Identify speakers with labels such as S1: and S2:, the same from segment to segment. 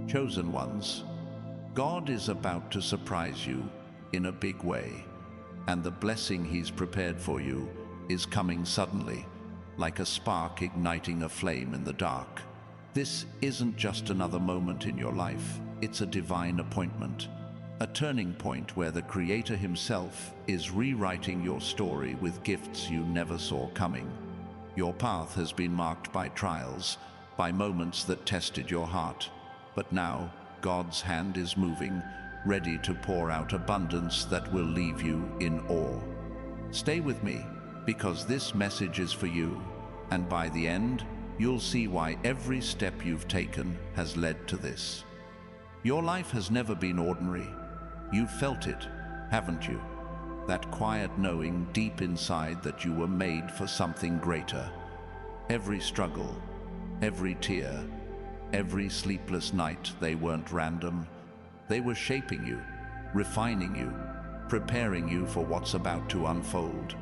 S1: Chosen ones, God is about to surprise you in a big way, and the blessing He's prepared for you is coming suddenly, like a spark igniting a flame in the dark. This isn't just another moment in your life, it's a divine appointment, a turning point where the Creator Himself is rewriting your story with gifts you never saw coming. Your path has been marked by trials, by moments that tested your heart. But now, God's hand is moving, ready to pour out abundance that will leave you in awe. Stay with me, because this message is for you, and by the end, you'll see why every step you've taken has led to this. Your life has never been ordinary. You've felt it, haven't you? That quiet knowing deep inside that you were made for something greater. Every struggle, every tear, every sleepless night, they weren't random. They were shaping you, refining you, preparing you for what's about to unfold.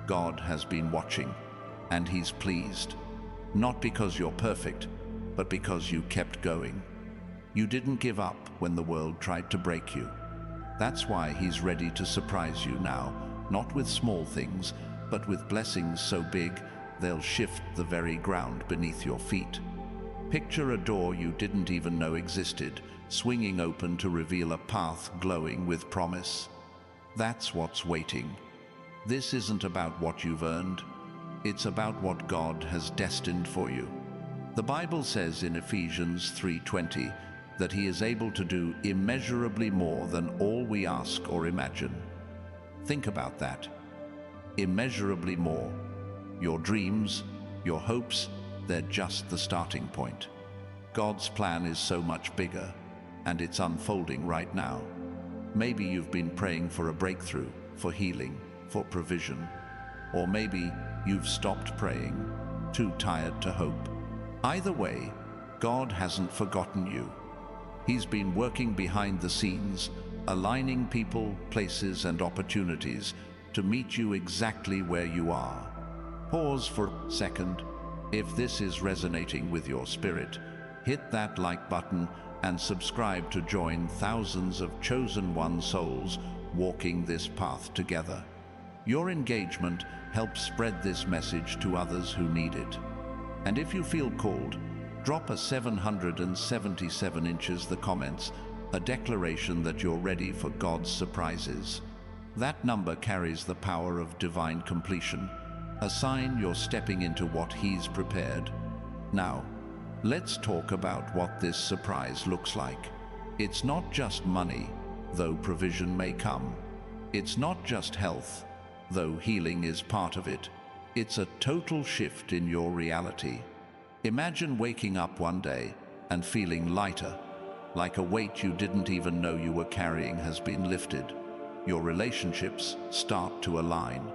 S1: God has been watching, and He's pleased. Not because you're perfect, but because you kept going. You didn't give up when the world tried to break you. That's why He's ready to surprise you now, not with small things, but with blessings so big they'll shift the very ground beneath your feet. Picture a door you didn't even know existed, swinging open to reveal a path glowing with promise. That's what's waiting. This isn't about what you've earned. It's about what God has destined for you. The Bible says in Ephesians 3:20 that He is able to do immeasurably more than all we ask or imagine. Think about that. Immeasurably more. Your dreams, your hopes, they're just the starting point. God's plan is so much bigger, and it's unfolding right now. Maybe you've been praying for a breakthrough, for healing, for provision. Or maybe you've stopped praying, too tired to hope. Either way, God hasn't forgotten you. He's been working behind the scenes, aligning people, places, and opportunities to meet you exactly where you are. Pause for a second. If this is resonating with your spirit, hit that like button and subscribe to join thousands of chosen one souls walking this path together. Your engagement helps spread this message to others who need it. And if you feel called, drop a 777 inches the comments, a declaration that you're ready for God's surprises. That number carries the power of divine completion, a sign you're stepping into what He's prepared. Now, let's talk about what this surprise looks like. It's not just money, though provision may come. It's not just health, though healing is part of it. It's a total shift in your reality. Imagine waking up one day and feeling lighter, like a weight you didn't even know you were carrying has been lifted. Your relationships start to align.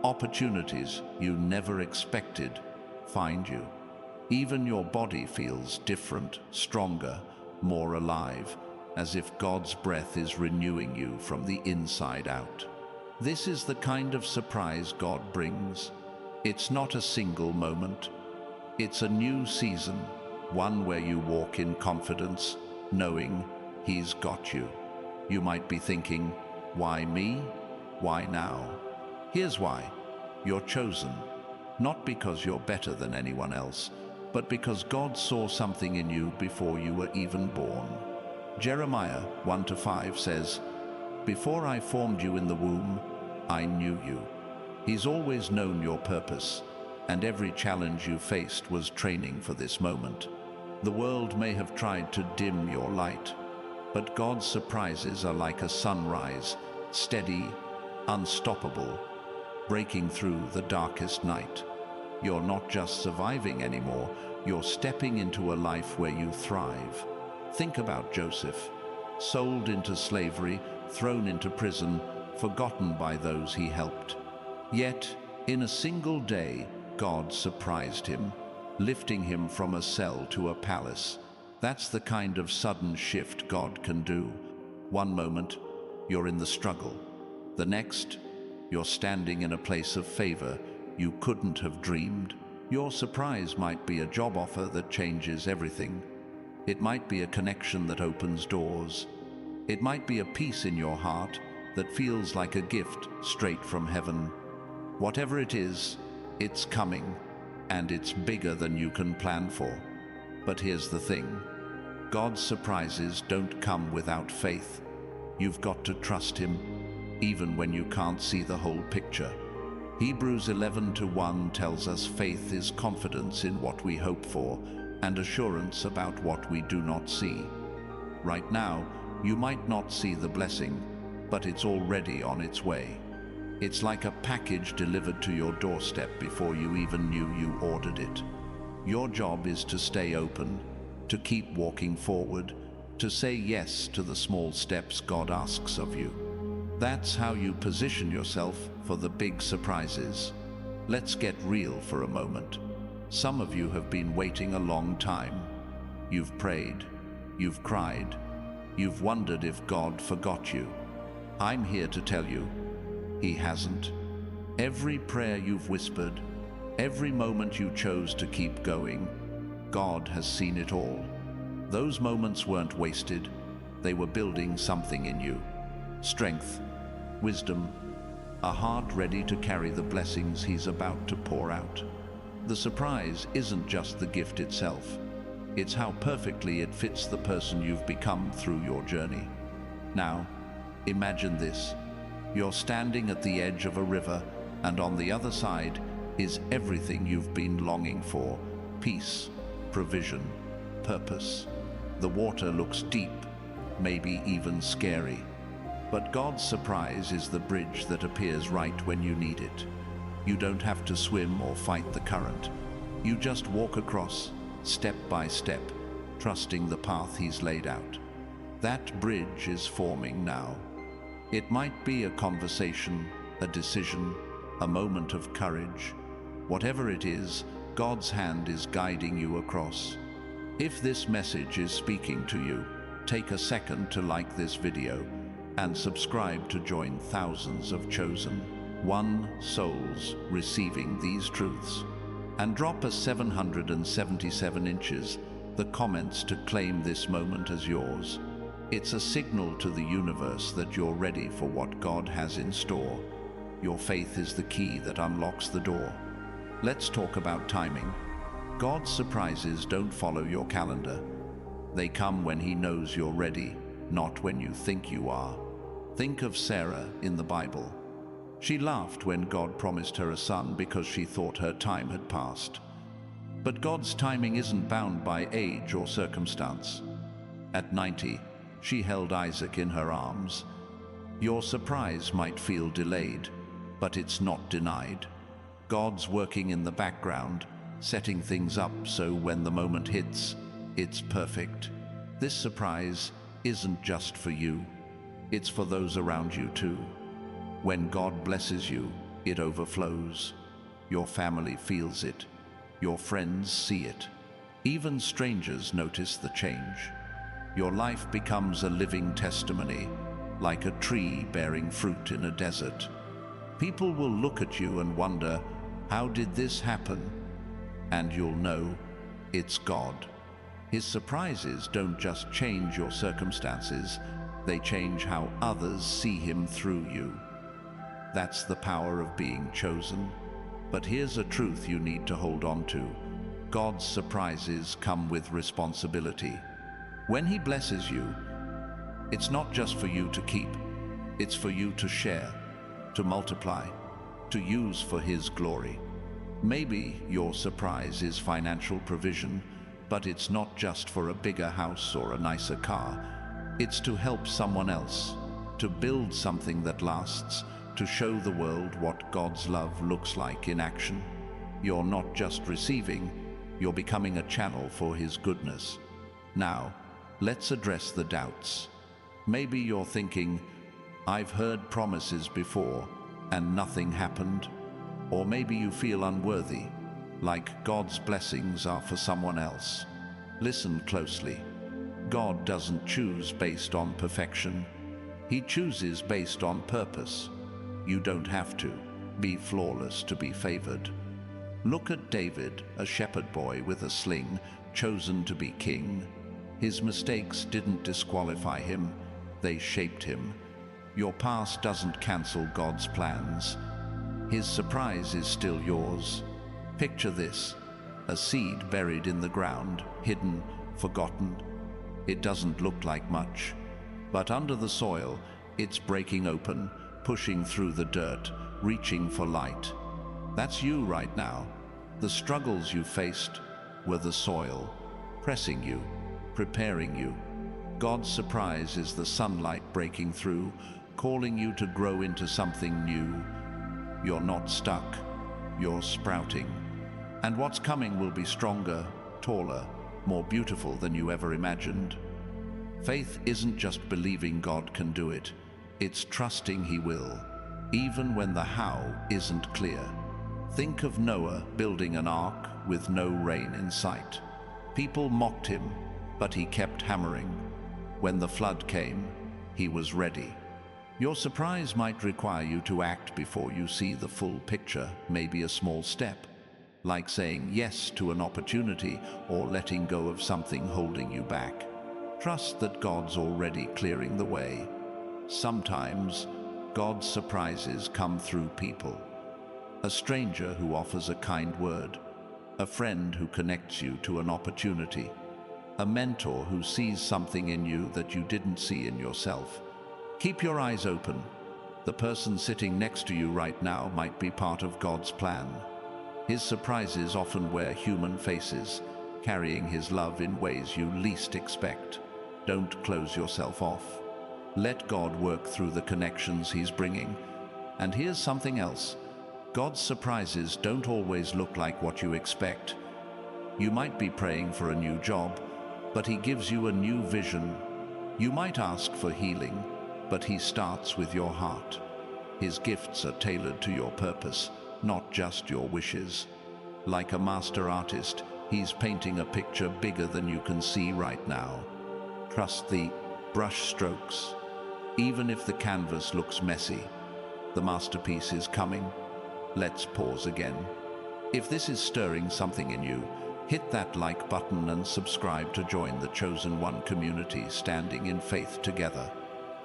S1: Opportunities you never expected find you. Even your body feels different, stronger, more alive, as if God's breath is renewing you from the inside out. This is the kind of surprise God brings. It's not a single moment. It's a new season, one where you walk in confidence, knowing He's got you. You might be thinking, why me? Why now? Here's why. You're chosen, not because you're better than anyone else, but because God saw something in you before you were even born. Jeremiah 1-5 says, "Before I formed you in the womb, I knew you." He's always known your purpose, and every challenge you faced was training for this moment. The world may have tried to dim your light, but God's surprises are like a sunrise, steady, unstoppable, breaking through the darkest night. You're not just surviving anymore, you're stepping into a life where you thrive. Think about Joseph, sold into slavery, thrown into prison, forgotten by those he helped. Yet, in a single day, God surprised him, lifting him from a cell to a palace. That's the kind of sudden shift God can do. One moment, you're in the struggle. The next, you're standing in a place of favor you couldn't have dreamed. Your surprise might be a job offer that changes everything. It might be a connection that opens doors. It might be a peace in your heart that feels like a gift straight from heaven. Whatever it is, it's coming, and it's bigger than you can plan for. But here's the thing. God's surprises don't come without faith. You've got to trust Him, even when you can't see the whole picture. Hebrews 11:1 tells us faith is confidence in what we hope for and assurance about what we do not see. Right now, you might not see the blessing, but it's already on its way. It's like a package delivered to your doorstep before you even knew you ordered it. Your job is to stay open, to keep walking forward, to say yes to the small steps God asks of you. That's how you position yourself for the big surprises. Let's get real for a moment. Some of you have been waiting a long time. You've prayed, you've cried, you've wondered if God forgot you. I'm here to tell you, He hasn't. Every prayer you've whispered, every moment you chose to keep going, God has seen it all. Those moments weren't wasted. They were building something in you. Strength, wisdom, a heart ready to carry the blessings He's about to pour out. The surprise isn't just the gift itself. It's how perfectly it fits the person you've become through your journey. Now, imagine this. You're standing at the edge of a river, and on the other side is everything you've been longing for: peace, provision, purpose. The water looks deep, maybe even scary. But God's surprise is the bridge that appears right when you need it. You don't have to swim or fight the current. You just walk across, step by step, trusting the path He's laid out. That bridge is forming now. It might be a conversation, a decision, a moment of courage. Whatever it is, God's hand is guiding you across. If this message is speaking to you, take a second to like this video and subscribe to join thousands of chosen one souls receiving these truths. And drop us 777 inches, the comments to claim this moment as yours. It's a signal to the universe that you're ready for what God has in store. Your faith is the key that unlocks the door. Let's talk about timing. God's surprises don't follow your calendar. They come when He knows you're ready, not when you think you are. Think of Sarah in the Bible. She laughed when God promised her a son because she thought her time had passed. But God's timing isn't bound by age or circumstance. At 90, she held Isaac in her arms. Your surprise might feel delayed, but it's not denied. God's working in the background, setting things up so when the moment hits, it's perfect. This surprise isn't just for you. It's for those around you too. When God blesses you, it overflows. Your family feels it. Your friends see it. Even strangers notice the change. Your life becomes a living testimony, like a tree bearing fruit in a desert. People will look at you and wonder, how did this happen? And you'll know, it's God. His surprises don't just change your circumstances, they change how others see Him through you. That's the power of being chosen. But here's a truth you need to hold on to. God's surprises come with responsibility. When He blesses you, it's not just for you to keep. It's for you to share, to multiply, to use for His glory. Maybe your surprise is financial provision, but it's not just for a bigger house or a nicer car. It's to help someone else, to build something that lasts, to show the world what God's love looks like in action. You're not just receiving, you're becoming a channel for His goodness. Now, let's address the doubts. Maybe you're thinking, I've heard promises before and nothing happened. Or maybe you feel unworthy, like God's blessings are for someone else. Listen closely. God doesn't choose based on perfection. He chooses based on purpose. You don't have to be flawless to be favored. Look at David, a shepherd boy with a sling, chosen to be king. His mistakes didn't disqualify him, they shaped him. Your past doesn't cancel God's plans. His surprise is still yours. Picture this: a seed buried in the ground, hidden, forgotten. It doesn't look like much, but under the soil, it's breaking open, pushing through the dirt, reaching for light. That's you right now. The struggles you faced were the soil, pressing you, preparing you. God's surprise is the sunlight breaking through, calling you to grow into something new. You're not stuck, you're sprouting. And what's coming will be stronger, taller, more beautiful than you ever imagined. Faith isn't just believing God can do it, it's trusting He will, even when the how isn't clear. Think of Noah building an ark with no rain in sight. People mocked him, but he kept hammering. When the flood came, he was ready. Your surprise might require you to act before you see the full picture, maybe a small step, like saying yes to an opportunity or letting go of something holding you back. Trust that God's already clearing the way. Sometimes, God's surprises come through people. A stranger who offers a kind word, a friend who connects you to an opportunity, a mentor who sees something in you that you didn't see in yourself. Keep your eyes open. The person sitting next to you right now might be part of God's plan. His surprises often wear human faces, carrying His love in ways you least expect. Don't close yourself off. Let God work through the connections He's bringing. And here's something else. God's surprises don't always look like what you expect. You might be praying for a new job, but He gives you a new vision. You might ask for healing, but He starts with your heart. His gifts are tailored to your purpose, not just your wishes. Like a master artist, He's painting a picture bigger than you can see right now. Trust the brush strokes. Even if the canvas looks messy, the masterpiece is coming. Let's pause again. If this is stirring something in you, hit that like button and subscribe to join the Chosen One community standing in faith together.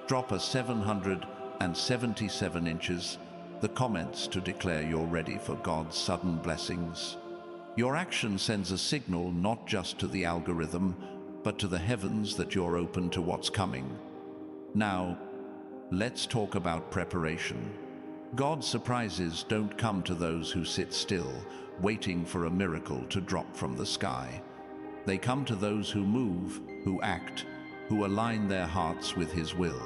S1: Drop a 777 inches, the comments to declare you're ready for God's sudden blessings. Your action sends a signal not just to the algorithm, but to the heavens that you're open to what's coming. Now, let's talk about preparation. God's surprises don't come to those who sit still, waiting for a miracle to drop from the sky. They come to those who move, who act, who align their hearts with His will.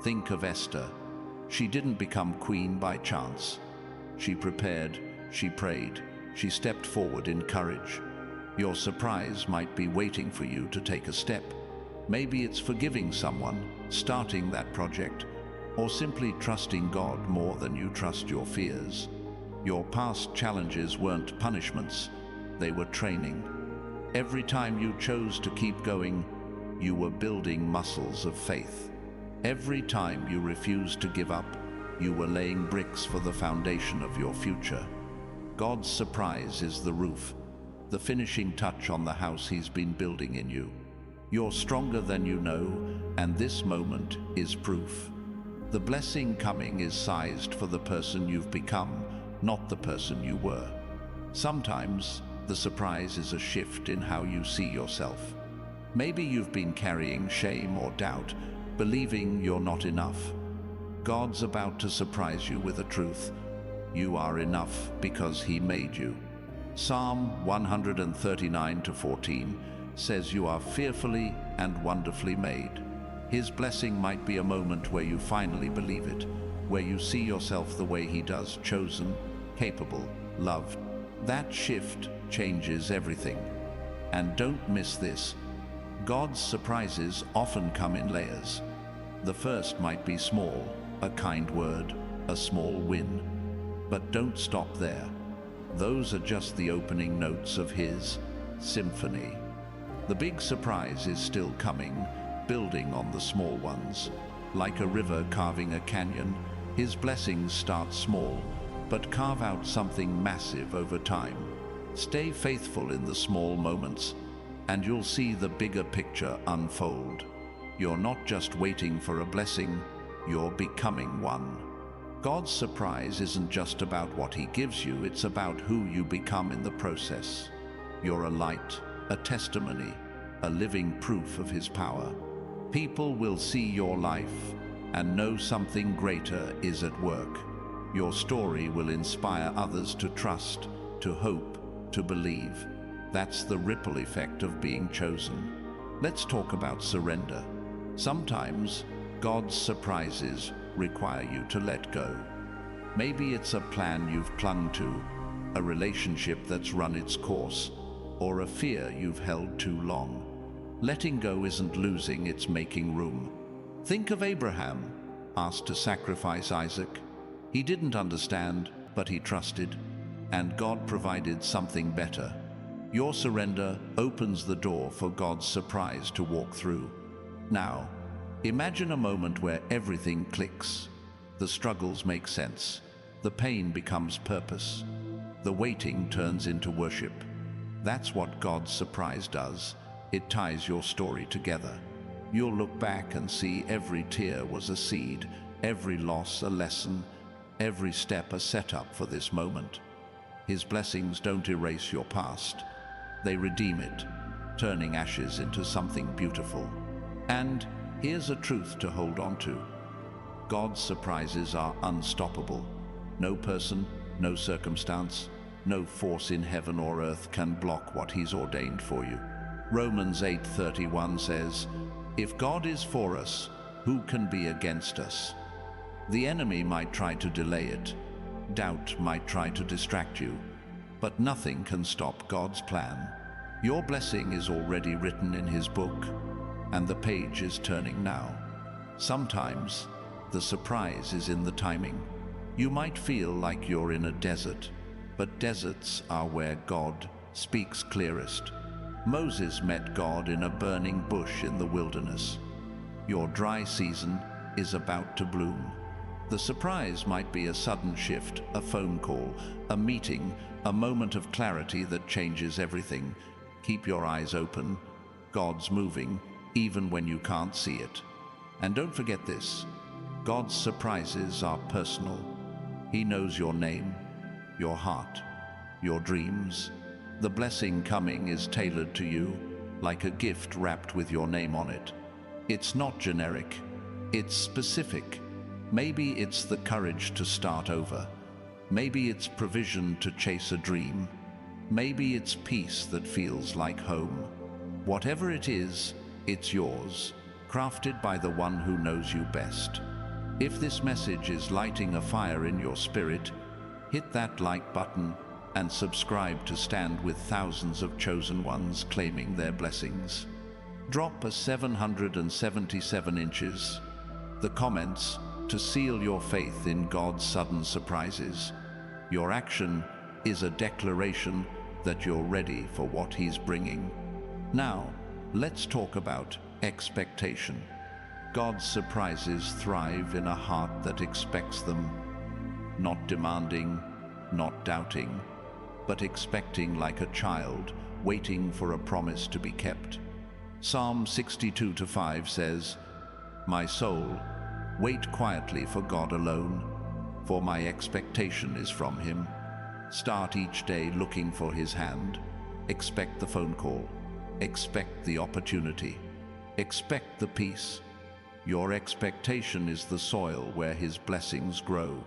S1: Think of Esther. She didn't become queen by chance. She prepared, she prayed, she stepped forward in courage. Your surprise might be waiting for you to take a step. Maybe it's forgiving someone, starting that project, or simply trusting God more than you trust your fears. Your past challenges weren't punishments, they were training. Every time you chose to keep going, you were building muscles of faith. Every time you refused to give up, you were laying bricks for the foundation of your future. God's surprise is the roof, the finishing touch on the house He's been building in you. You're stronger than you know, and this moment is proof. The blessing coming is sized for the person you've become, not the person you were. Sometimes, the surprise is a shift in how you see yourself. Maybe you've been carrying shame or doubt, believing you're not enough. God's about to surprise you with a truth. You are enough because He made you. Psalm 139:14 says you are fearfully and wonderfully made. His blessing might be a moment where you finally believe it, where you see yourself the way He does, chosen, capable, loved. That shift changes everything. And don't miss this. God's surprises often come in layers. The first might be small, a kind word, a small win. But don't stop there. Those are just the opening notes of His symphony. The big surprise is still coming, building on the small ones. Like a river carving a canyon, His blessings start small, but carve out something massive over time. Stay faithful in the small moments. and you'll see the bigger picture unfold. You're not just waiting for a blessing, you're becoming one. God's surprise isn't just about what He gives you, it's about who you become in the process. You're a light, a testimony, a living proof of His power. People will see your life and know something greater is at work. Your story will inspire others to trust, to hope, to believe. That's the ripple effect of being chosen. Let's talk about surrender. Sometimes God's surprises require you to let go. Maybe it's a plan you've clung to, a relationship that's run its course, or a fear you've held too long. Letting go isn't losing, it's making room. Think of Abraham, asked to sacrifice Isaac. He didn't understand, but he trusted, and God provided something better. Your surrender opens the door for God's surprise to walk through. Now, imagine a moment where everything clicks. The struggles make sense. The pain becomes purpose. The waiting turns into worship. That's what God's surprise does. It ties your story together. You'll look back and see every tear was a seed, every loss a lesson, every step a setup for this moment. His blessings don't erase your past. They redeem it, turning ashes into something beautiful. And here's a truth to hold on to. God's surprises are unstoppable. No person, no circumstance, no force in heaven or earth can block what He's ordained for you. Romans 8:31 says, "If God is for us, who can be against us?" The enemy might try to delay it. Doubt might try to distract you. But nothing can stop God's plan. Your blessing is already written in His book, and the page is turning now. Sometimes, the surprise is in the timing. You might feel like you're in a desert, but deserts are where God speaks clearest. Moses met God in a burning bush in the wilderness. Your dry season is about to bloom. The surprise might be a sudden shift, a phone call, a meeting, a moment of clarity that changes everything. Keep your eyes open. God's moving, even when you can't see it. And don't forget this, God's surprises are personal. He knows your name, your heart, your dreams. The blessing coming is tailored to you, like a gift wrapped with your name on it. It's not generic, it's specific. Maybe it's the courage to start over. Maybe it's provision to chase a dream. Maybe it's peace that feels like home. Whatever it is, it's yours, crafted by the one who knows you best. If this message is lighting a fire in your spirit, hit that like button and subscribe to stand with thousands of chosen ones claiming their blessings. Drop a 777 inches. The comments to seal your faith in God's sudden surprises. Your action is a declaration that you're ready for what He's bringing. Now, let's talk about expectation. God's surprises thrive in a heart that expects them, not demanding, not doubting, but expecting like a child, waiting for a promise to be kept. Psalm 62:5 says, "My soul, wait quietly for God alone, for my expectation is from Him." Start each day looking for His hand. Expect the phone call. Expect the opportunity. Expect the peace. Your expectation is the soil where His blessings grow.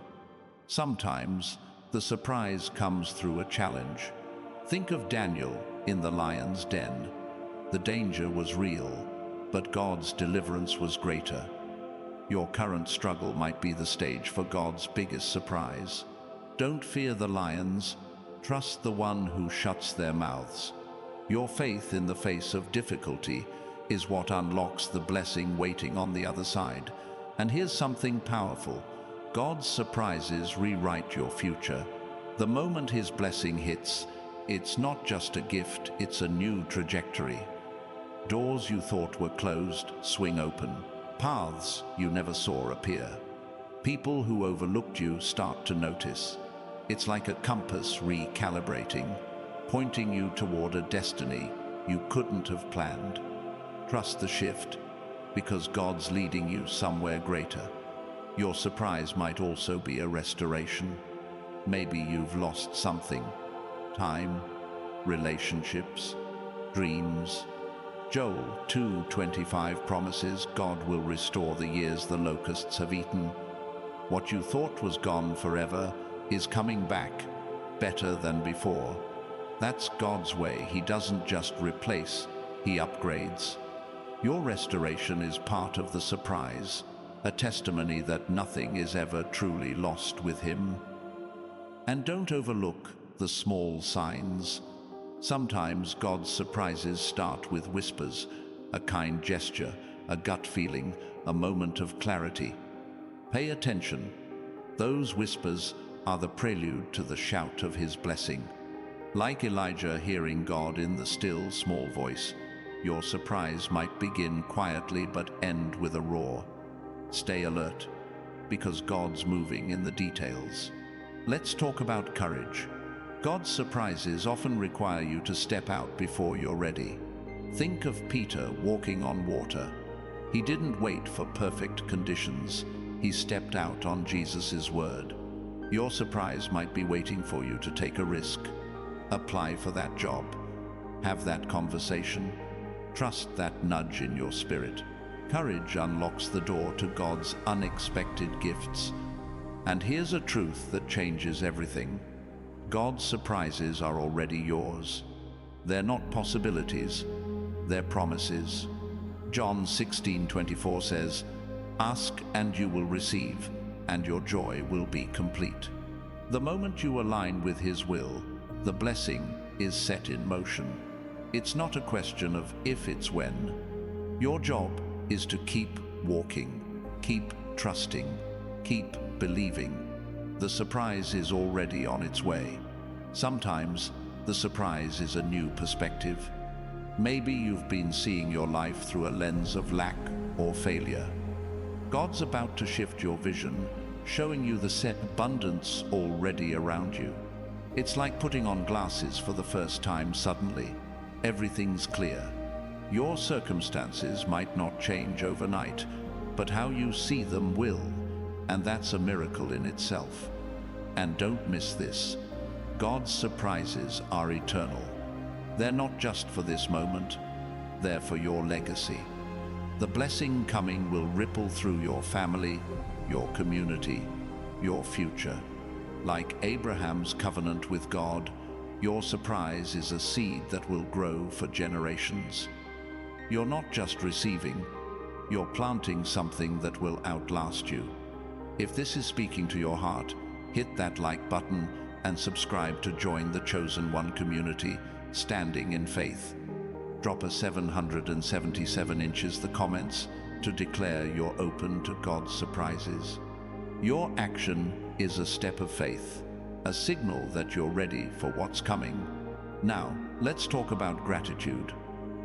S1: Sometimes, the surprise comes through a challenge. Think of Daniel in the lion's den. The danger was real, but God's deliverance was greater. Your current struggle might be the stage for God's biggest surprise. Don't fear the lions. Trust the one who shuts their mouths. Your faith in the face of difficulty is what unlocks the blessing waiting on the other side. And here's something powerful. God's surprises rewrite your future. The moment His blessing hits, it's not just a gift, it's a new trajectory. Doors you thought were closed swing open. Paths you never saw appear. People who overlooked you start to notice. It's like a compass recalibrating, pointing you toward a destiny you couldn't have planned. Trust the shift, because God's leading you somewhere greater. Your surprise might also be a restoration. Maybe you've lost something: time, relationships, dreams. Joel 2:25 promises God will restore the years the locusts have eaten. What you thought was gone forever is coming back, better than before. That's God's way. He doesn't just replace, He upgrades. Your restoration is part of the surprise, a testimony that nothing is ever truly lost with Him. And don't overlook the small signs. Sometimes God's surprises start with whispers, a kind gesture, a gut feeling, a moment of clarity. Pay attention. Those whispers are the prelude to the shout of His blessing. Like Elijah hearing God in the still, small voice, your surprise might begin quietly but end with a roar. Stay alert, because God's moving in the details. Let's talk about courage. God's surprises often require you to step out before you're ready. Think of Peter walking on water. He didn't wait for perfect conditions. He stepped out on Jesus' word. Your surprise might be waiting for you to take a risk. Apply for that job. Have that conversation. Trust that nudge in your spirit. Courage unlocks the door to God's unexpected gifts. And here's a truth that changes everything. God's surprises are already yours. They're not possibilities, they're promises. John 16:24 says, "Ask and you will receive, and your joy will be complete." The moment you align with His will, the blessing is set in motion. It's not a question of if, it's when. Your job is to keep walking, keep trusting, keep believing. The surprise is already on its way. Sometimes the surprise is a new perspective. Maybe you've been seeing your life through a lens of lack or failure. God's about to shift your vision, showing you the set abundance already around you. It's like putting on glasses for the first time. Suddenly, everything's clear. Your circumstances might not change overnight, but how you see them will, and that's a miracle in itself. And don't miss this. God's surprises are eternal. They're not just for this moment, they're for your legacy. The blessing coming will ripple through your family, your community, your future. Like Abraham's covenant with God, your surprise is a seed that will grow for generations. You're not just receiving, you're planting something that will outlast you. If this is speaking to your heart, hit that like button and subscribe to join the Chosen One community, standing in faith. Drop a 777 inches the comments to declare you're open to God's surprises. Your action is a step of faith, a signal that you're ready for what's coming. Now, let's talk about gratitude.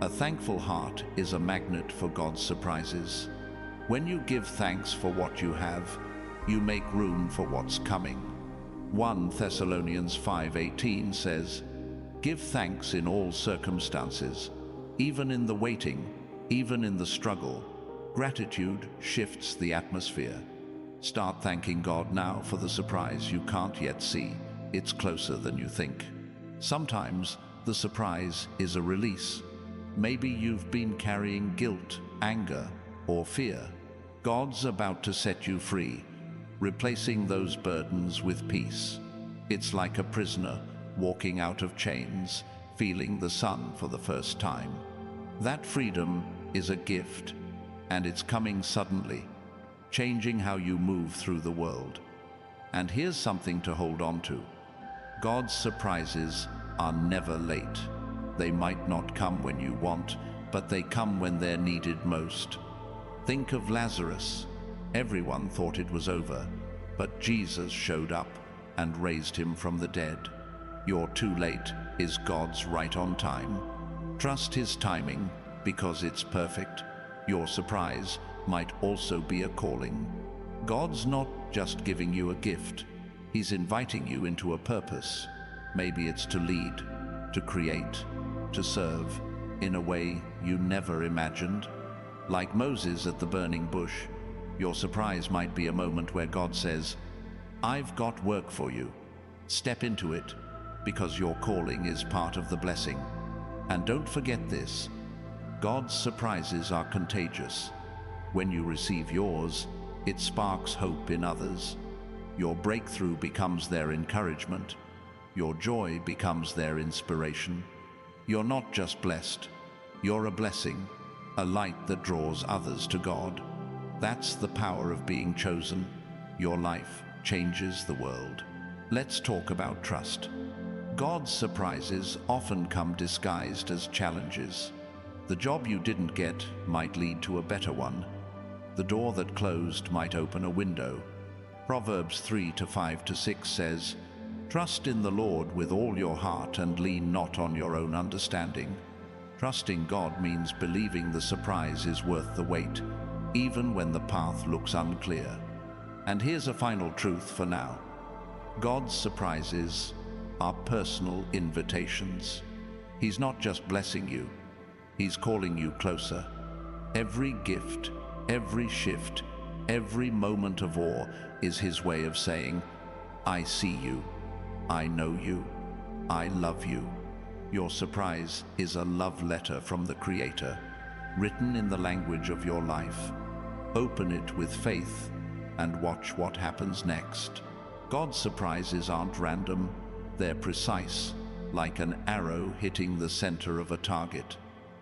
S1: A thankful heart is a magnet for God's surprises. When you give thanks for what you have, you make room for what's coming. 1 Thessalonians 5:18 says, "Give thanks in all circumstances, even in the waiting, even in the struggle." Gratitude shifts the atmosphere. Start thanking God now for the surprise you can't yet see. It's closer than you think. Sometimes the surprise is a release. Maybe you've been carrying guilt, anger, or fear. God's about to set you free, replacing those burdens with peace. It's like a prisoner walking out of chains, feeling the sun for the first time. That freedom is a gift, and it's coming suddenly, changing how you move through the world. And here's something to hold on to. God's surprises are never late. They might not come when you want, but they come when they're needed most. Think of Lazarus. Everyone thought it was over, but Jesus showed up and raised him from the dead. Your too late is God's right on time. Trust His timing, because it's perfect. Your surprise might also be a calling. God's not just giving you a gift, He's inviting you into a purpose. Maybe it's to lead, to create, to serve. in a way you never imagined. Like Moses at the burning bush, your surprise might be a moment where God says, "I've got work for you. Step into it, because your calling is part of the blessing." And don't forget this: God's surprises are contagious. When you receive yours, it sparks hope in others. Your breakthrough becomes their encouragement. Your joy becomes their inspiration. You're not just blessed, you're a blessing, a light that draws others to God. That's the power of being chosen. Your life changes the world. Let's talk about trust. God's surprises often come disguised as challenges. The job you didn't get might lead to a better one. The door that closed might open a window. Proverbs 3:5-6 says, "Trust in the Lord with all your heart and lean not on your own understanding." Trusting God means believing the surprise is worth the wait, even when the path looks unclear. And here's a final truth for now: God's surprises are personal invitations. He's not just blessing you, He's calling you closer. Every gift, every shift, every moment of awe is His way of saying, "I see you, I know you, I love you." Your surprise is a love letter from the Creator, written in the language of your life. Open it with faith and watch what happens next. God's surprises aren't random, they're precise, like an arrow hitting the center of a target.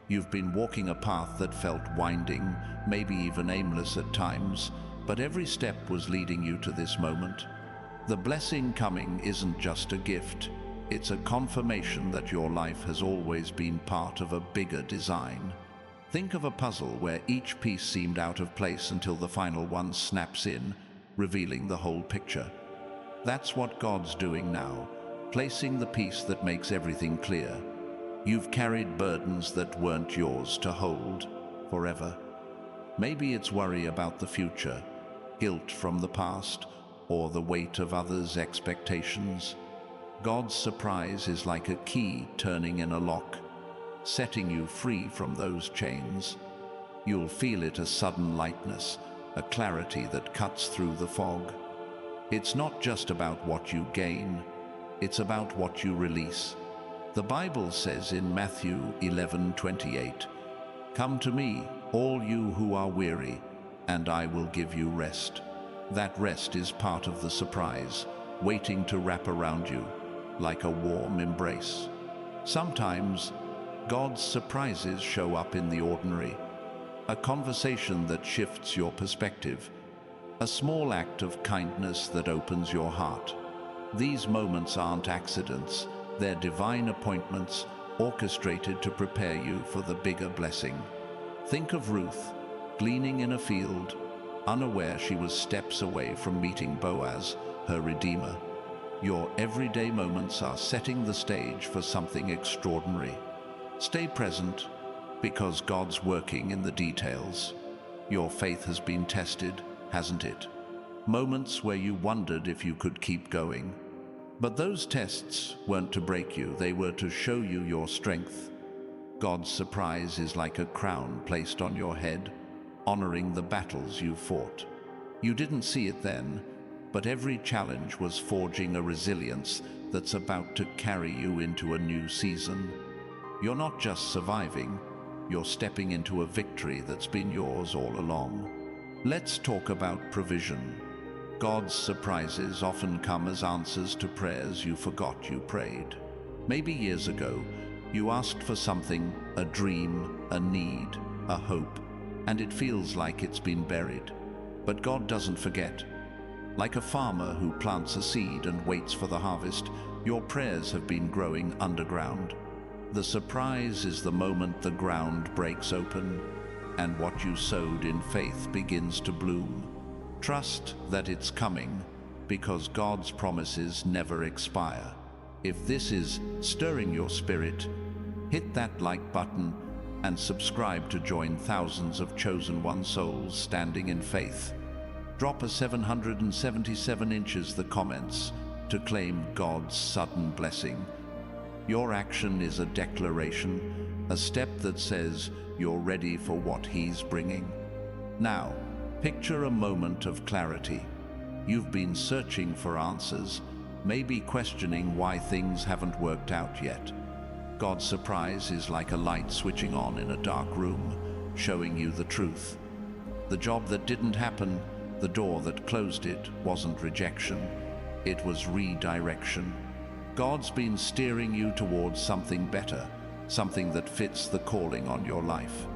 S1: You've been walking a path that felt winding, maybe even aimless at times, but every step was leading you to this moment. The blessing coming isn't just a gift, it's a confirmation that your life has always been part of a bigger design. Think of a puzzle where each piece seemed out of place until the final one snaps in, revealing the whole picture. That's what God's doing now, placing the piece that makes everything clear. You've carried burdens that weren't yours to hold forever. Maybe it's worry about the future, guilt from the past, or the weight of others' expectations. God's surprise is like a key turning in a lock, setting you free from those chains. You'll feel it: a sudden lightness, a clarity that cuts through the fog. It's not just about what you gain, it's about what you release. The Bible says in Matthew 11:28, "Come to me, all you who are weary, and I will give you rest." That rest is part of the surprise, waiting to wrap around you like a warm embrace. Sometimes God's surprises show up in the ordinary: a conversation that shifts your perspective, a small act of kindness that opens your heart. These moments aren't accidents, they're divine appointments orchestrated to prepare you for the bigger blessing. Think of Ruth, gleaning in a field, unaware she was steps away from meeting Boaz, her Redeemer. Your everyday moments are setting the stage for something extraordinary. Stay present, because God's working in the details. Your faith has been tested, hasn't it? Moments where you wondered if you could keep going. But those tests weren't to break you, they were to show you your strength. God's surprise is like a crown placed on your head, honoring the battles you fought. You didn't see it then, but every challenge was forging a resilience that's about to carry you into a new season. You're not just surviving, you're stepping into a victory that's been yours all along. Let's talk about provision. God's surprises often come as answers to prayers you forgot you prayed. Maybe years ago, you asked for something, a dream, a need, a hope, and it feels like it's been buried. But God doesn't forget. Like a farmer who plants a seed and waits for the harvest, your prayers have been growing underground. The surprise is the moment the ground breaks open and what you sowed in faith begins to bloom. Trust that it's coming, because God's promises never expire. If this is stirring your spirit, hit that like button and subscribe to join thousands of chosen one souls standing in faith. Drop a 777 inches the comments to claim God's sudden blessing. Your action is a declaration, a step that says you're ready for what He's bringing. Now, picture a moment of clarity. You've been searching for answers, maybe questioning why things haven't worked out yet. God's surprise is like a light switching on in a dark room, showing you the truth. The job that didn't happen, the door that closed it, wasn't rejection. It was redirection. God's been steering you towards something better, something that fits the calling on your life.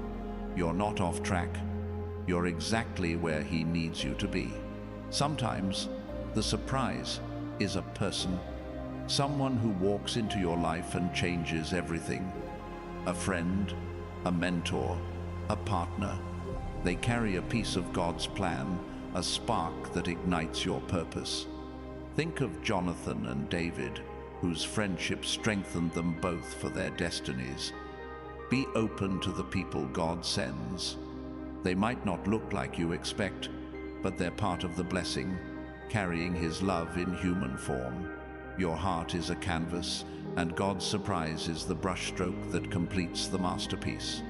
S1: You're not off track. You're exactly where He needs you to be. Sometimes, the surprise is a person, someone who walks into your life and changes everything. A friend, a mentor, a partner. They carry a piece of God's plan, a spark that ignites your purpose. Think of Jonathan and David, whose friendship strengthened them both for their destinies. Be open to the people God sends. They might not look like you expect, but they're part of the blessing, carrying His love in human form. Your heart is a canvas, and God's surprise is the brushstroke that completes the masterpiece.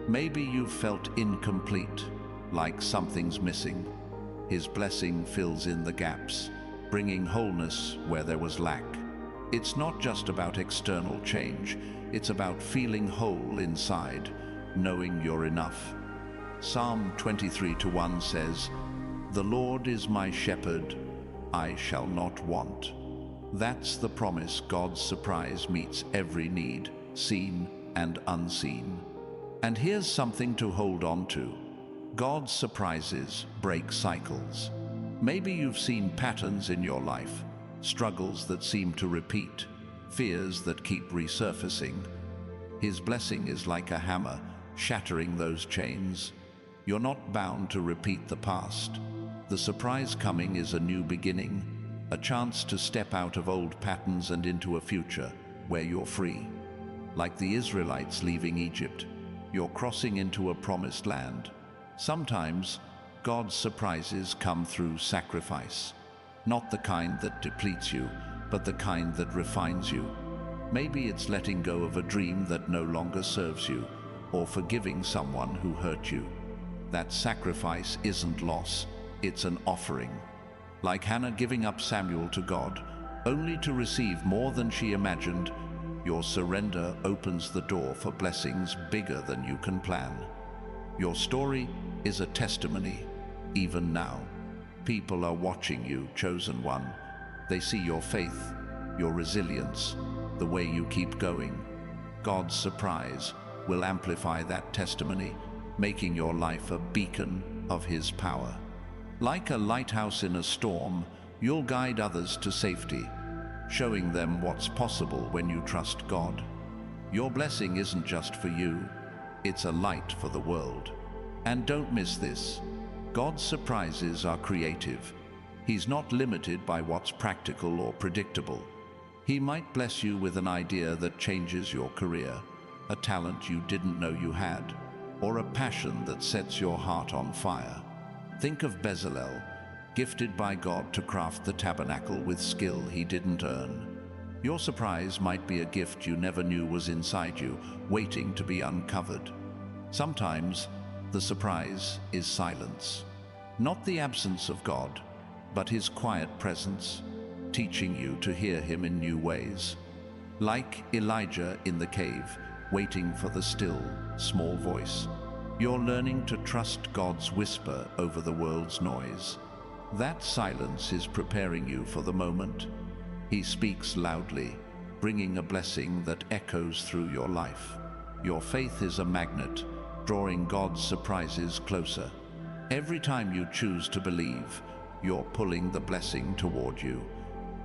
S1: Maybe you've felt incomplete, like something's missing. His blessing fills in the gaps, bringing wholeness where there was lack. It's not just about external change, it's about feeling whole inside, knowing you're enough. Psalm 23:1 says, "The Lord is my shepherd, I shall not want." That's the promise God's surprise meets every need, seen and unseen. And here's something to hold on to. God's surprises break cycles. Maybe you've seen patterns in your life, struggles that seem to repeat, fears that keep resurfacing. His blessing is like a hammer, shattering those chains. You're not bound to repeat the past. The surprise coming is a new beginning, a chance to step out of old patterns and into a future where you're free. Like the Israelites leaving Egypt, you're crossing into a promised land. Sometimes, God's surprises come through sacrifice. Not the kind that depletes you, but the kind that refines you. Maybe it's letting go of a dream that no longer serves you, or forgiving someone who hurt you. That sacrifice isn't loss, it's an offering. Like Hannah giving up Samuel to God, only to receive more than she imagined, your surrender opens the door for blessings bigger than you can plan. Your story is a testimony, even now. People are watching you, chosen one. They see your faith, your resilience, the way you keep going. God's surprise will amplify that testimony, making your life a beacon of His power. Like a lighthouse in a storm, you'll guide others to safety, showing them what's possible when you trust God. Your blessing isn't just for you, it's a light for the world. And don't miss this. God's surprises are creative. He's not limited by what's practical or predictable. He might bless you with an idea that changes your career, a talent you didn't know you had, or a passion that sets your heart on fire. Think of Bezalel, gifted by God to craft the tabernacle with skill he didn't earn. Your surprise might be a gift you never knew was inside you, waiting to be uncovered. Sometimes, the surprise is silence. Not the absence of God, but His quiet presence, teaching you to hear Him in new ways. Like Elijah in the cave, waiting for the still, small voice. You're learning to trust God's whisper over the world's noise. That silence is preparing you for the moment. He speaks loudly, bringing a blessing that echoes through your life. Your faith is a magnet, drawing God's surprises closer. Every time you choose to believe, you're pulling the blessing toward you.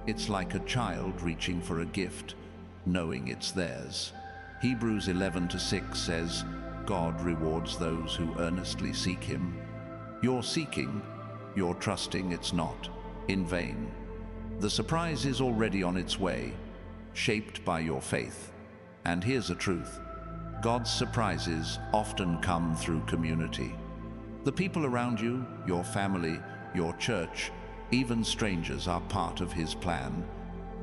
S1: It's like a child reaching for a gift, knowing it's theirs. Hebrews 11:6 says, God rewards those who earnestly seek Him. You're seeking, you're trusting it's not in vain. The surprise is already on its way, shaped by your faith. And here's the truth. God's surprises often come through community. The people around you, your family, your church, even strangers are part of His plan.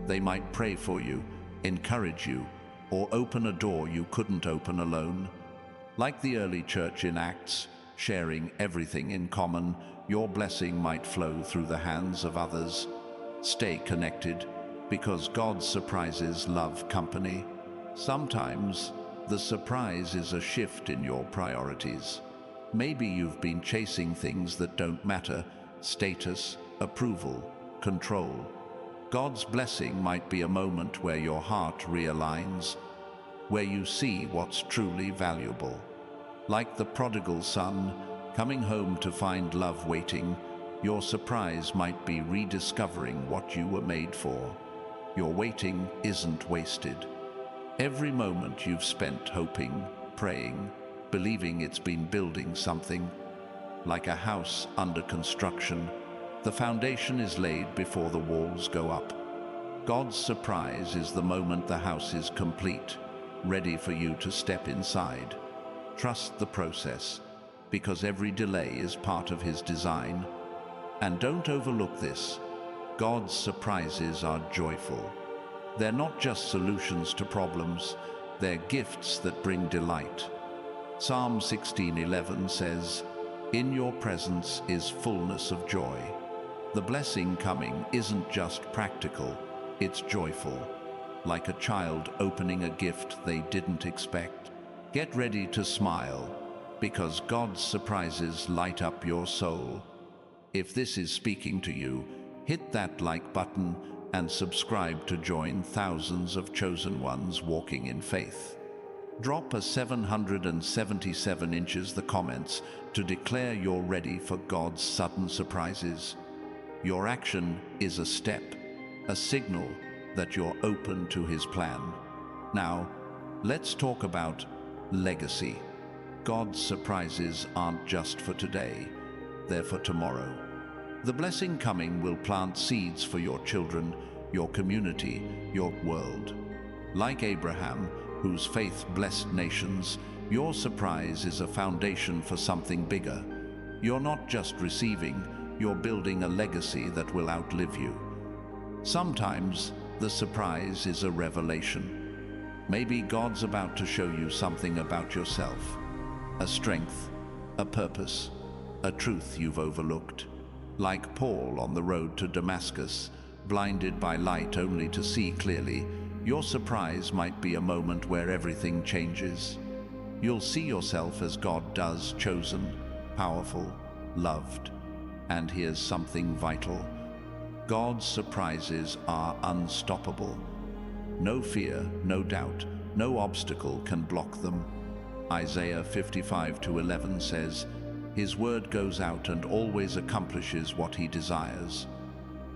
S1: They might pray for you, encourage you, or open a door you couldn't open alone. Like the early church in Acts, sharing everything in common, your blessing might flow through the hands of others. Stay connected, because God's surprises love company. Sometimes, the surprise is a shift in your priorities. Maybe you've been chasing things that don't matter: status, approval, control. God's blessing might be a moment where your heart realigns, where you see what's truly valuable. Like the prodigal son, coming home to find love waiting, your surprise might be rediscovering what you were made for. Your waiting isn't wasted. Every moment you've spent hoping, praying, believing it's been building something. Like a house under construction, the foundation is laid before the walls go up. God's surprise is the moment the house is complete, ready for you to step inside. Trust the process, because every delay is part of His design. And don't overlook this: God's surprises are joyful. They're not just solutions to problems, they're gifts that bring delight. Psalm 16:11 says, "In your presence is fullness of joy." The blessing coming isn't just practical, it's joyful. Like a child opening a gift they didn't expect. Get ready to smile, because God's surprises light up your soul. If this is speaking to you, hit that like button and subscribe to join thousands of chosen ones walking in faith. Drop a 777 inches the comments to declare you're ready for God's sudden surprises. Your action is a step, a signal that you're open to His plan. Now, let's talk about legacy. God's surprises aren't just for today, they're for tomorrow. The blessing coming will plant seeds for your children, your community, your world. Like Abraham, whose faith blessed nations, your surprise is a foundation for something bigger. You're not just receiving, you're building a legacy that will outlive you. Sometimes, the surprise is a revelation. Maybe God's about to show you something about yourself. A strength, a purpose, a truth you've overlooked. Like Paul on the road to Damascus, blinded by light only to see clearly, your surprise might be a moment where everything changes. You'll see yourself as God does, chosen, powerful, loved. And here's something vital: God's surprises are unstoppable. No fear, no doubt, no obstacle can block them. Isaiah 55:11 says, "His word goes out and always accomplishes what He desires."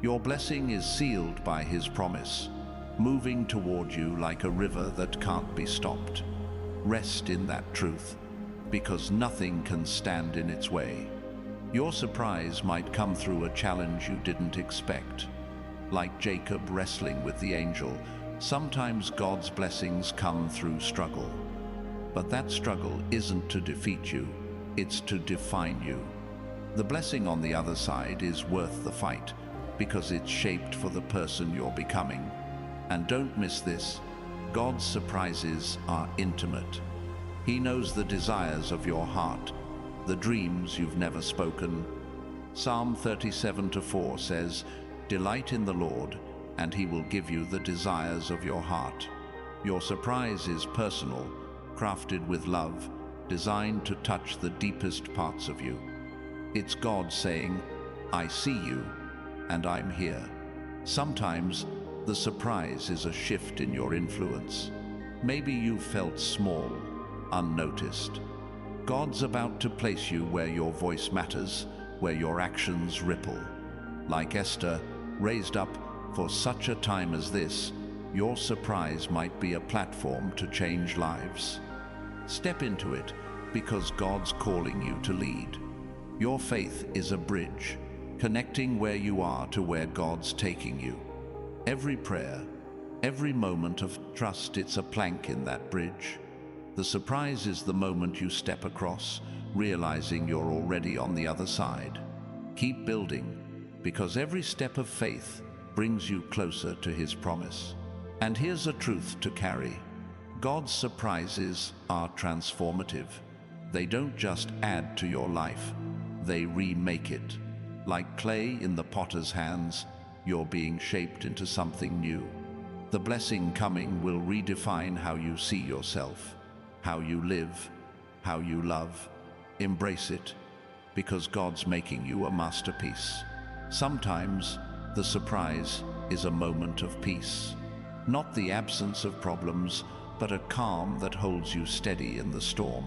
S1: Your blessing is sealed by His promise, moving toward you like a river that can't be stopped. Rest in that truth, because nothing can stand in its way. Your surprise might come through a challenge you didn't expect. Like Jacob wrestling with the angel, sometimes God's blessings come through struggle. But that struggle isn't to defeat you, it's to define you. The blessing on the other side is worth the fight, because it's shaped for the person you're becoming. And don't miss this: God's surprises are intimate. He knows the desires of your heart, the dreams you've never spoken. Psalm 37:4 says, "Delight in the Lord, and He will give you the desires of your heart." Your surprise is personal, crafted with love, designed to touch the deepest parts of you. It's God saying, "I see you, and I'm here." Sometimes, the surprise is a shift in your influence. Maybe you've felt small, unnoticed. God's about to place you where your voice matters, where your actions ripple. Like Esther, raised up for such a time as this, your surprise might be a platform to change lives. Step into it, because God's calling you to lead. Your faith is a bridge, connecting where you are to where God's taking you. Every prayer, every moment of trust, it's a plank in that bridge. The surprise is the moment you step across, realizing you're already on the other side. Keep building, because every step of faith brings you closer to His promise. And here's a truth to carry. God's surprises are transformative. They don't just add to your life, they remake it. Like clay in the potter's hands, you're being shaped into something new. The blessing coming will redefine how you see yourself, how you live, how you love. Embrace it, because God's making you a masterpiece. Sometimes the surprise is a moment of peace. Not the absence of problems, but a calm that holds you steady in the storm.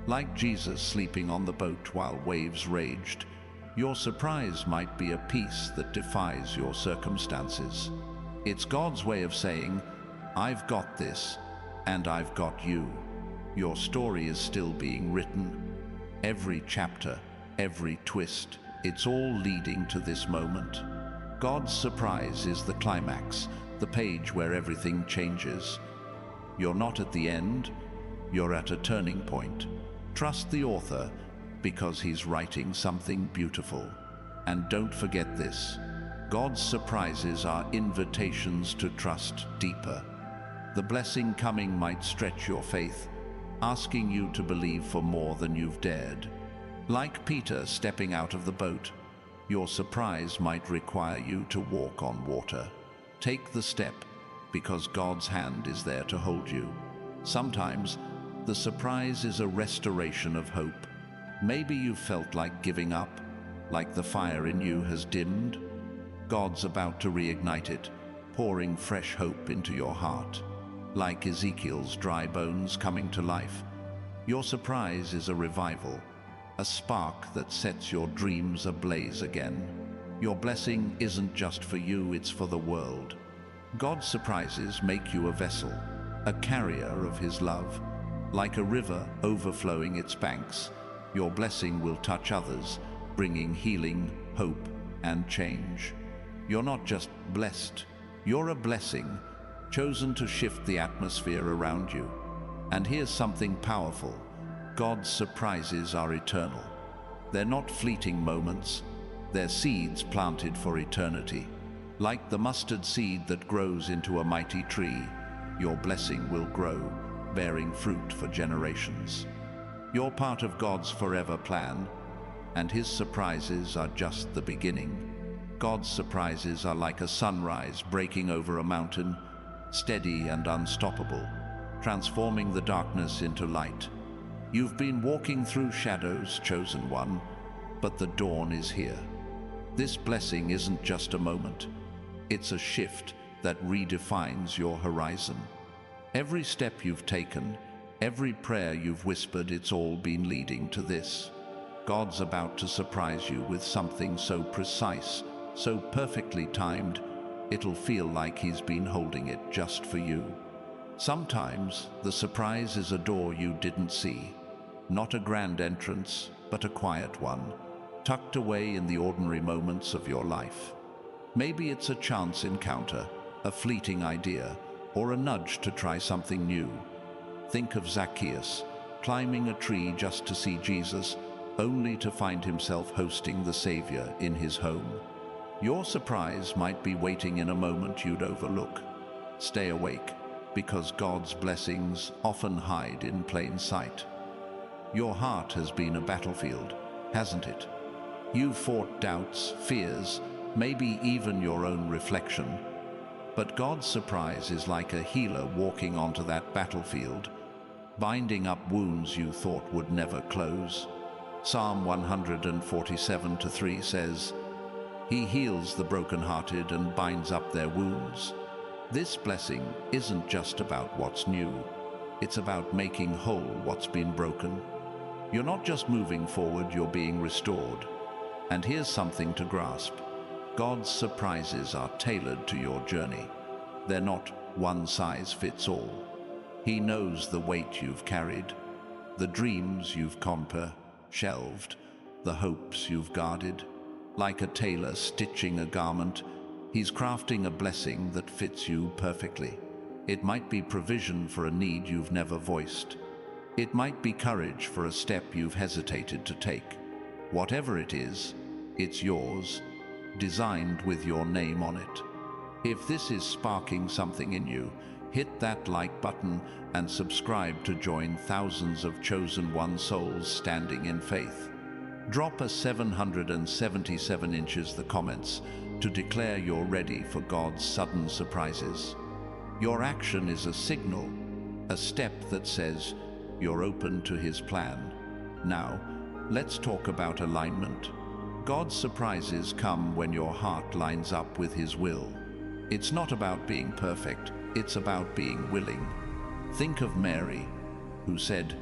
S1: Like Jesus sleeping on the boat while waves raged, your surprise might be a peace that defies your circumstances. It's God's way of saying, I've got this, and I've got you. Your story is still being written. Every chapter, every twist, it's all leading to this moment. God's surprise is the climax, the page where everything changes. You're not at the end, you're at a turning point. Trust the author, because he's writing something beautiful. And don't forget this, God's surprises are invitations to trust deeper. The blessing coming might stretch your faith, asking you to believe for more than you've dared. Like Peter stepping out of the boat, your surprise might require you to walk on water. Take the step, because God's hand is there to hold you. Sometimes, the surprise is a restoration of hope. Maybe you've felt like giving up, like the fire in you has dimmed. God's about to reignite it, pouring fresh hope into your heart. Like Ezekiel's dry bones coming to life, your surprise is a revival, a spark that sets your dreams ablaze again. Your blessing isn't just for you, it's for the world. God's surprises make you a vessel, a carrier of His love. Like a river overflowing its banks, your blessing will touch others, bringing healing, hope, and change. You're not just blessed, you're a blessing, chosen to shift the atmosphere around you. And here's something powerful. God's surprises are eternal. They're not fleeting moments, they're seeds planted for eternity. Like the mustard seed that grows into a mighty tree, your blessing will grow, bearing fruit for generations. You're part of God's forever plan, and His surprises are just the beginning. God's surprises are like a sunrise breaking over a mountain, steady and unstoppable, transforming the darkness into light. You've been walking through shadows, chosen one, but the dawn is here. This blessing isn't just a moment. It's a shift that redefines your horizon. Every step you've taken, every prayer you've whispered, it's all been leading to this. God's about to surprise you with something so precise, so perfectly timed, it'll feel like He's been holding it just for you. Sometimes the surprise is a door you didn't see. Not a grand entrance, but a quiet one, tucked away in the ordinary moments of your life. Maybe it's a chance encounter, a fleeting idea, or a nudge to try something new. Think of Zacchaeus, climbing a tree just to see Jesus, only to find himself hosting the Savior in his home. Your surprise might be waiting in a moment you'd overlook. Stay awake, because God's blessings often hide in plain sight. Your heart has been a battlefield, hasn't it? You've fought doubts, fears, maybe even your own reflection. But God's surprise is like a healer walking onto that battlefield, binding up wounds you thought would never close. Psalm 147:3 says, He heals the brokenhearted and binds up their wounds. This blessing isn't just about what's new. It's about making whole what's been broken. You're not just moving forward, you're being restored. And here's something to grasp. God's surprises are tailored to your journey. They're not one size fits all. He knows the weight you've carried, the dreams you've shelved, the hopes you've guarded. Like a tailor stitching a garment, He's crafting a blessing that fits you perfectly. It might be provision for a need you've never voiced. It might be courage for a step you've hesitated to take. Whatever it is, it's yours, designed with your name on it. If this is sparking something in you, hit that like button and subscribe to join thousands of chosen one souls standing in faith. Drop a 777 inches the comments to declare you're ready for God's sudden surprises. Your action is a signal, a step that says you're open to His plan. Now, let's talk about alignment. God's surprises come when your heart lines up with His will. It's not about being perfect, it's about being willing. Think of Mary, who said,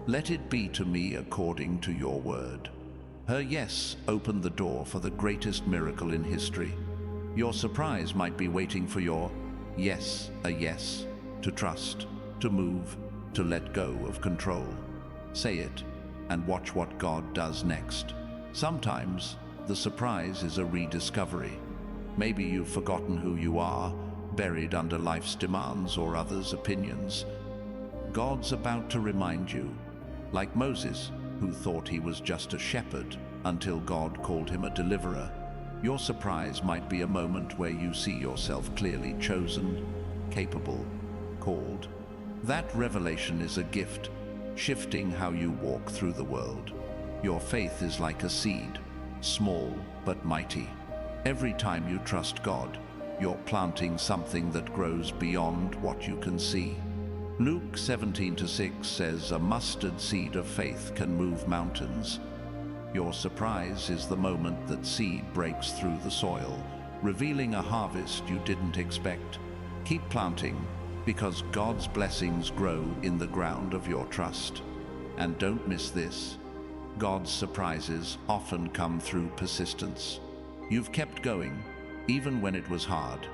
S1: "Let it be to me according to your word." Her yes opened the door for the greatest miracle in history. Your surprise might be waiting for your yes, a yes, to trust, to move, to let go of control. Say it and watch what God does next. Sometimes the surprise is a rediscovery. Maybe you've forgotten who you are, buried under life's demands or others' opinions. God's about to remind you, like Moses, who thought he was just a shepherd until God called him a deliverer. Your surprise might be a moment where you see yourself clearly chosen, capable, called. That revelation is a gift, shifting how you walk through the world. Your faith is like a seed, small but mighty. Every time you trust God, you're planting something that grows beyond what you can see. Luke 17:6 says a mustard seed of faith can move mountains. Your surprise is the moment that seed breaks through the soil, revealing a harvest you didn't expect. Keep planting, because God's blessings grow in the ground of your trust. And don't miss this. God's surprises often come through persistence. You've kept going, even when it was hard.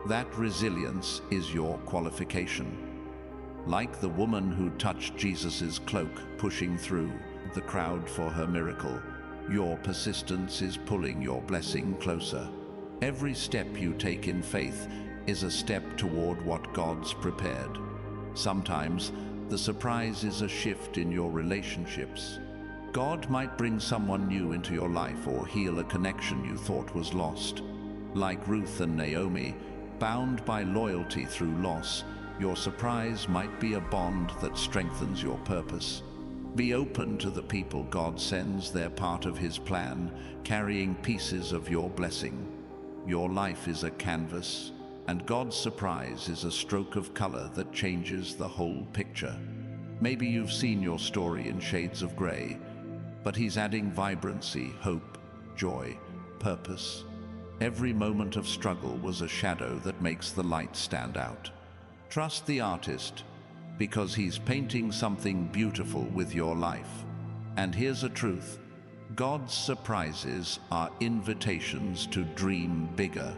S1: That resilience is your qualification. Like the woman who touched Jesus' cloak, pushing through the crowd for her miracle, your persistence is pulling your blessing closer. Every step you take in faith is a step toward what God's prepared. Sometimes the surprise is a shift in your relationships. God might bring someone new into your life or heal a connection you thought was lost. Like Ruth and Naomi, bound by loyalty through loss, your surprise might be a bond that strengthens your purpose. Be open to the people God sends. They're part of His plan, carrying pieces of your blessing. Your life is a canvas, and God's surprise is a stroke of color that changes the whole picture. Maybe you've seen your story in shades of gray, but He's adding vibrancy, hope, joy, purpose. Every moment of struggle was a shadow that makes the light stand out. Trust the artist, because he's painting something beautiful with your life. And here's a truth: God's surprises are invitations to dream bigger.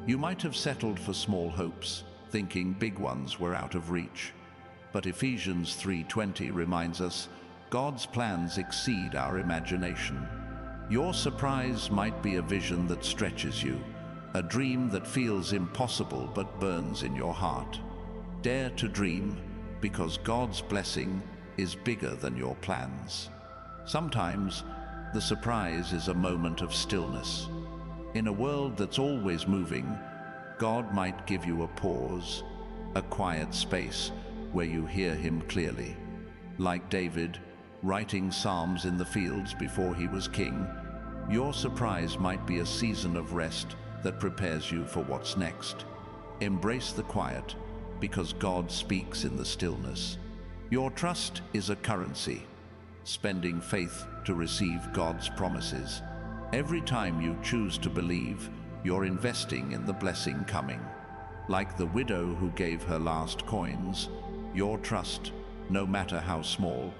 S1: You might have settled for small hopes, thinking big ones were out of reach. But Ephesians 3:20 reminds us, God's plans exceed our imagination. Your surprise might be a vision that stretches you, a dream that feels impossible but burns in your heart. Dare to dream, because God's blessing is bigger than your plans. Sometimes, the surprise is a moment of stillness. In a world that's always moving, God might give you a pause, a quiet space where you hear Him clearly. Like David, writing psalms in the fields before he was king, your surprise might be a season of rest that prepares you for what's next. Embrace the quiet, because God speaks in the stillness. Your trust is a currency, spending faith to receive God's promises. Every time you choose to believe, you're investing in the blessing coming. Like the widow who gave her last coins, your trust, no matter how small,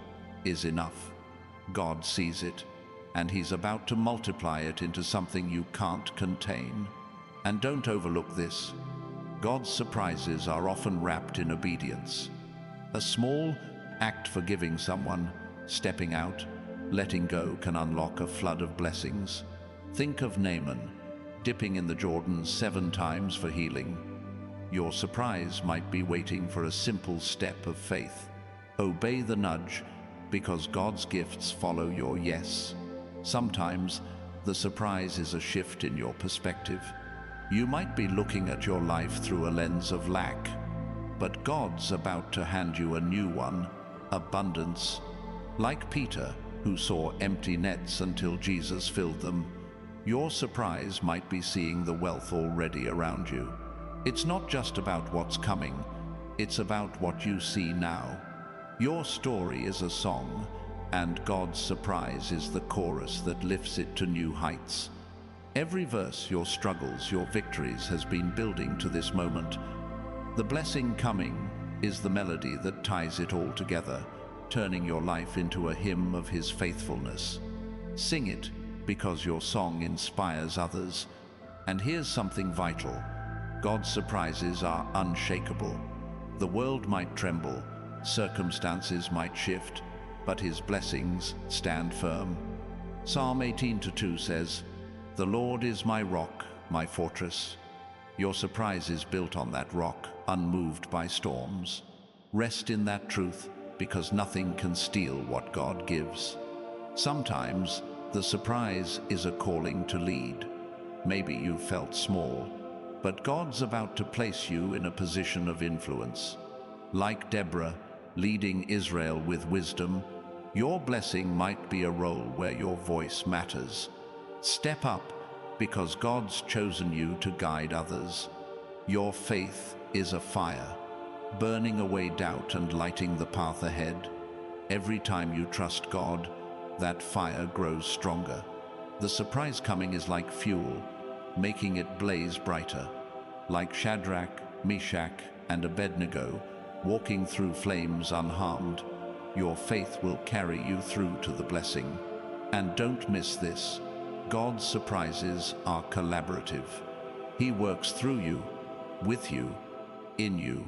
S1: is enough. God sees it, and He's about to multiply it into something you can't contain. And don't overlook this: God's surprises are often wrapped in obedience. A small act forgiving someone, stepping out, letting go can unlock a flood of blessings. Think of Naaman, dipping in the Jordan 7 times for healing. Your surprise might be waiting for a simple step of faith. Obey the nudge, because God's gifts follow your yes. Sometimes, the surprise is a shift in your perspective. You might be looking at your life through a lens of lack, but God's about to hand you a new one, abundance. Like Peter, who saw empty nets until Jesus filled them, your surprise might be seeing the wealth already around you. It's not just about what's coming, it's about what you see now. Your story is a song, and God's surprise is the chorus that lifts it to new heights. Every verse, your struggles, your victories, has been building to this moment. The blessing coming is the melody that ties it all together, turning your life into a hymn of His faithfulness. Sing it because your song inspires others. And here's something vital. God's surprises are unshakable. The world might tremble, circumstances might shift, but His blessings stand firm. Psalm 18:2 says, "The Lord is my rock, my fortress." Your surprise is built on that rock, unmoved by storms. Rest in that truth, because nothing can steal what God gives. Sometimes the surprise is a calling to lead. Maybe you felt small, but God's about to place you in a position of influence. Like Deborah, leading Israel with wisdom, your blessing might be a role where your voice matters. Step up, because God's chosen you to guide others. Your faith is a fire, burning away doubt and lighting the path ahead. Every time you trust God, that fire grows stronger. The surprise coming is like fuel, making it blaze brighter. Like Shadrach, Meshach, and Abednego, walking through flames unharmed, your faith will carry you through to the blessing. And don't miss this. God's surprises are collaborative. He works through you, with you, in you.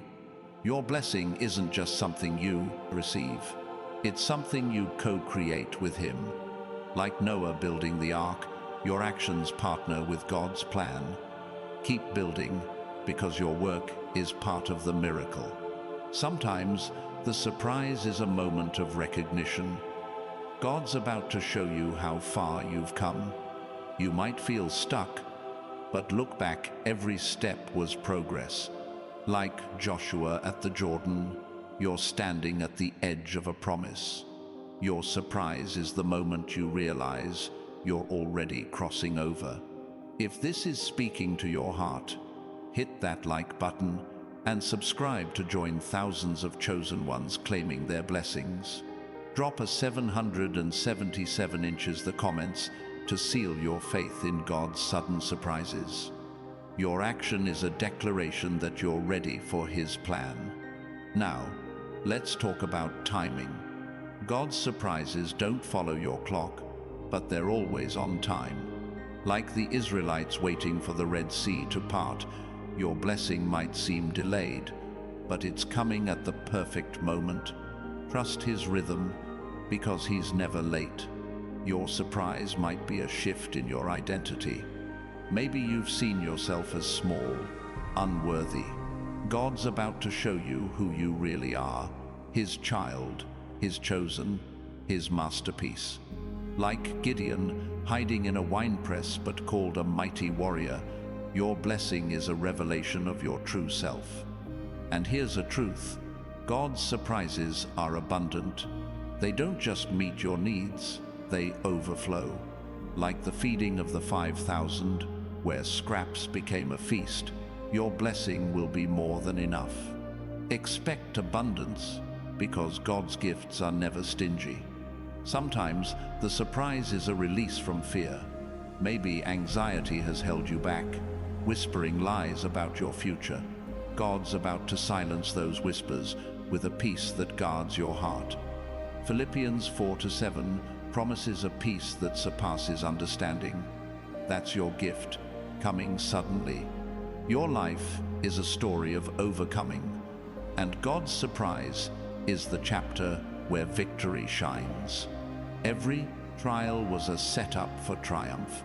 S1: Your blessing isn't just something you receive. It's something you co-create with Him. Like Noah building the ark, your actions partner with God's plan. Keep building, because your work is part of the miracle. Sometimes the surprise is a moment of recognition. God's about to show you how far you've come. You might feel stuck, but look back, every step was progress. Like Joshua at the Jordan, you're standing at the edge of a promise. Your surprise is the moment you realize you're already crossing over. If this is speaking to your heart, hit that like button and subscribe to join thousands of chosen ones claiming their blessings. Drop a 777 inches the comments to seal your faith in God's sudden surprises. Your action is a declaration that you're ready for His plan. Now, let's talk about timing. God's surprises don't follow your clock, but they're always on time. Like the Israelites waiting for the Red Sea to part, your blessing might seem delayed, but it's coming at the perfect moment. Trust His rhythm, because He's never late. Your surprise might be a shift in your identity. Maybe you've seen yourself as small, unworthy. God's about to show you who you really are, His child, His chosen, His masterpiece. Like Gideon, hiding in a winepress but called a mighty warrior, your blessing is a revelation of your true self. And here's a truth: God's surprises are abundant. They don't just meet your needs, they overflow. Like the feeding of the 5,000, where scraps became a feast, your blessing will be more than enough. Expect abundance, because God's gifts are never stingy. Sometimes the surprise is a release from fear. Maybe anxiety has held you back, whispering lies about your future. God's about to silence those whispers with a peace that guards your heart. Philippians 4:7 promises a peace that surpasses understanding. That's your gift, coming suddenly. Your life is a story of overcoming, and God's surprise is the chapter where victory shines. Every trial was a setup for triumph.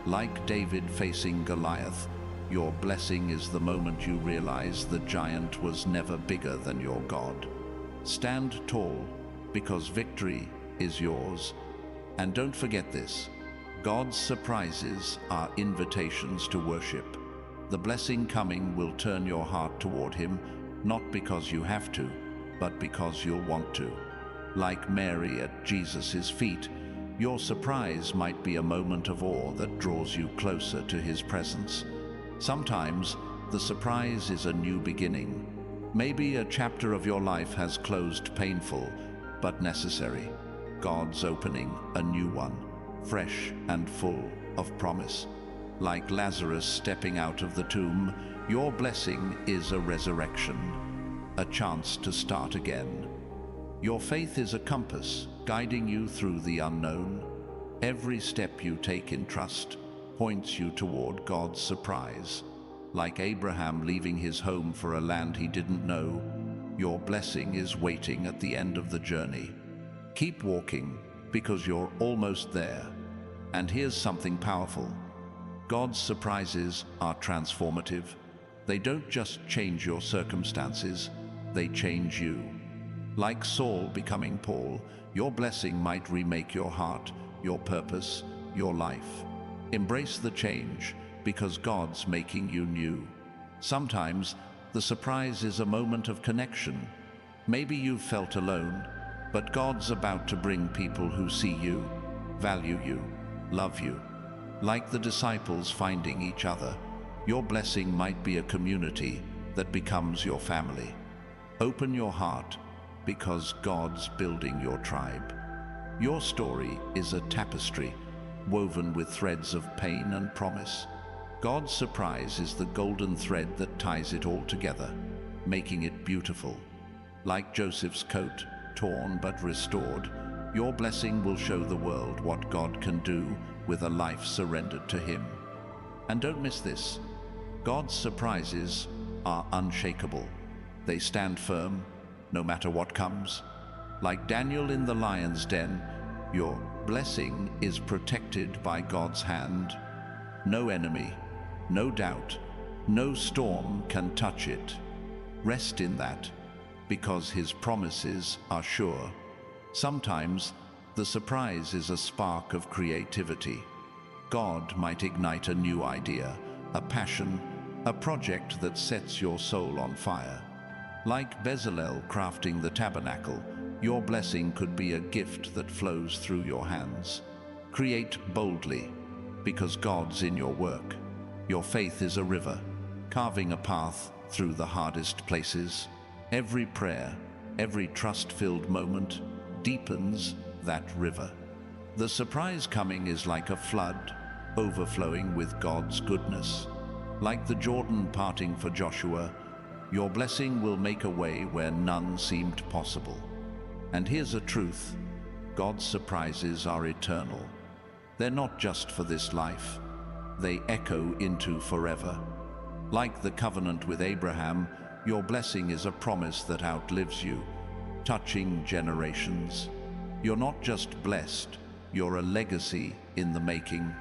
S1: Like David facing Goliath, your blessing is the moment you realize the giant was never bigger than your God. Stand tall, because victory is yours. And don't forget this: God's surprises are invitations to worship. The blessing coming will turn your heart toward him, not because you have to, but because you'll want to. Like Mary at Jesus' feet, your surprise might be a moment of awe that draws you closer to his presence. Sometimes, the surprise is a new beginning. Maybe a chapter of your life has closed painful, but necessary. God's opening a new one, fresh and full of promise. Like Lazarus stepping out of the tomb, your blessing is a resurrection, a chance to start again. Your faith is a compass, guiding you through the unknown. Every step you take in trust points you toward God's surprise. Like Abraham leaving his home for a land he didn't know, your blessing is waiting at the end of the journey. Keep walking, because you're almost there. And here's something powerful. God's surprises are transformative. They don't just change your circumstances, they change you. Like Saul becoming Paul, your blessing might remake your heart, your purpose, your life. Embrace the change, because God's making you new. Sometimes, the surprise is a moment of connection. Maybe you've felt alone, but God's about to bring people who see you, value you, love you. Like the disciples finding each other, your blessing might be a community that becomes your family. Open your heart, because God's building your tribe. Your story is a tapestry woven with threads of pain and promise. God's surprise is the golden thread that ties it all together, making it beautiful. Like Joseph's coat, torn but restored, your blessing will show the world what God can do with a life surrendered to him. And don't miss this. God's surprises are unshakable. They stand firm, no matter what comes. Like Daniel in the lion's den, your blessing is protected by God's hand. No enemy, no doubt, no storm can touch it. Rest in that, because his promises are sure. Sometimes, the surprise is a spark of creativity. God might ignite a new idea, a passion, a project that sets your soul on fire. Like Bezalel crafting the tabernacle, your blessing could be a gift that flows through your hands. Create boldly, because God's in your work. Your faith is a river, carving a path through the hardest places. Every prayer, every trust-filled moment deepens that river. The surprise coming is like a flood, overflowing with God's goodness. Like the Jordan parting for Joshua, your blessing will make a way where none seemed possible. And here's a truth: God's surprises are eternal. They're not just for this life, they echo into forever. Like the covenant with Abraham, your blessing is a promise that outlives you, touching generations. You're not just blessed, you're a legacy in the making.